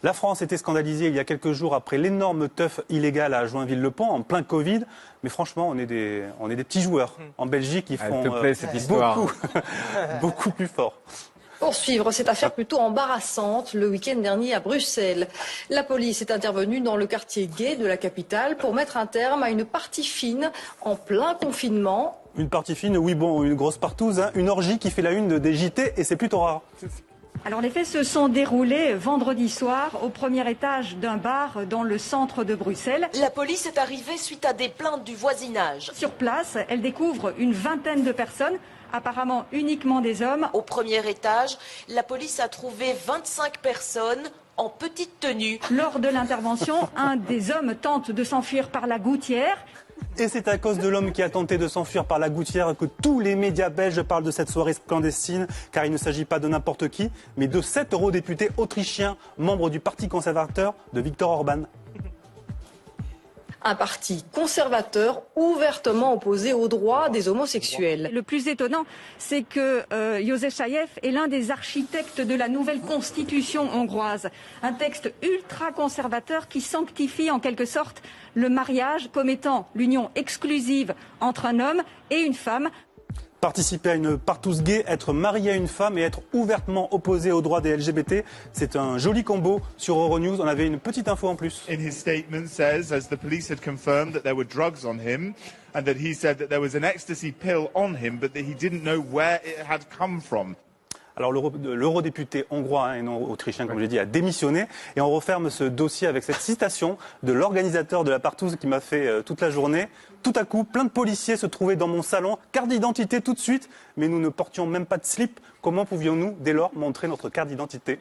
La France était scandalisée il y a quelques jours après l'énorme teuf illégal à Joinville-le-Pont, en plein Covid. Mais franchement, on est des petits joueurs. En Belgique, ils font beaucoup plus fort. Pour suivre cette affaire plutôt embarrassante, le week-end dernier à Bruxelles, la police est intervenue dans le quartier gay de la capitale pour mettre un terme à une partie fine en plein confinement. Une partie fine, oui, bon, une grosse partouze, hein, une orgie qui fait la une des JT et c'est plutôt rare. Alors les faits se sont déroulés vendredi soir au premier étage d'un bar dans le centre de Bruxelles. La police est arrivée suite à des plaintes du voisinage. Sur place, elle découvre une vingtaine de personnes, apparemment uniquement des hommes. Au premier étage, la police a trouvé 25 personnes en petite tenue. Lors de l'intervention, un des hommes tente de s'enfuir par la gouttière. Et c'est à cause de l'homme qui a tenté de s'enfuir par la gouttière que tous les médias belges parlent de cette soirée clandestine, car il ne s'agit pas de n'importe qui, mais de 7 eurodéputés autrichiens, membres du Parti conservateur de Viktor Orban. Un parti conservateur ouvertement opposé aux droits des homosexuels. Le plus étonnant, c'est que József Szájev est l'un des architectes de la nouvelle constitution hongroise. Un texte ultra-conservateur qui sanctifie en quelque sorte le mariage comme étant l'union exclusive entre un homme et une femme. Participer à une partouze gay, être marié à une femme et être ouvertement opposé aux droits des LGBT, c'est un joli combo. Sur Euronews, on avait une petite info en plus. In his statement says, as the police had confirmed that there were drugs on him and that he said that there was an ecstasy pill on him but that he didn't know where it had come from. Alors l'eurodéputé hongrois et non autrichien, comme j'ai dit, a démissionné. Et on referme ce dossier avec cette citation de l'organisateur de la partouze qui m'a fait toute la journée. Tout à coup, plein de policiers se trouvaient dans mon salon, carte d'identité tout de suite, mais nous ne portions même pas de slip. Comment pouvions-nous, dès lors, montrer notre carte d'identité ?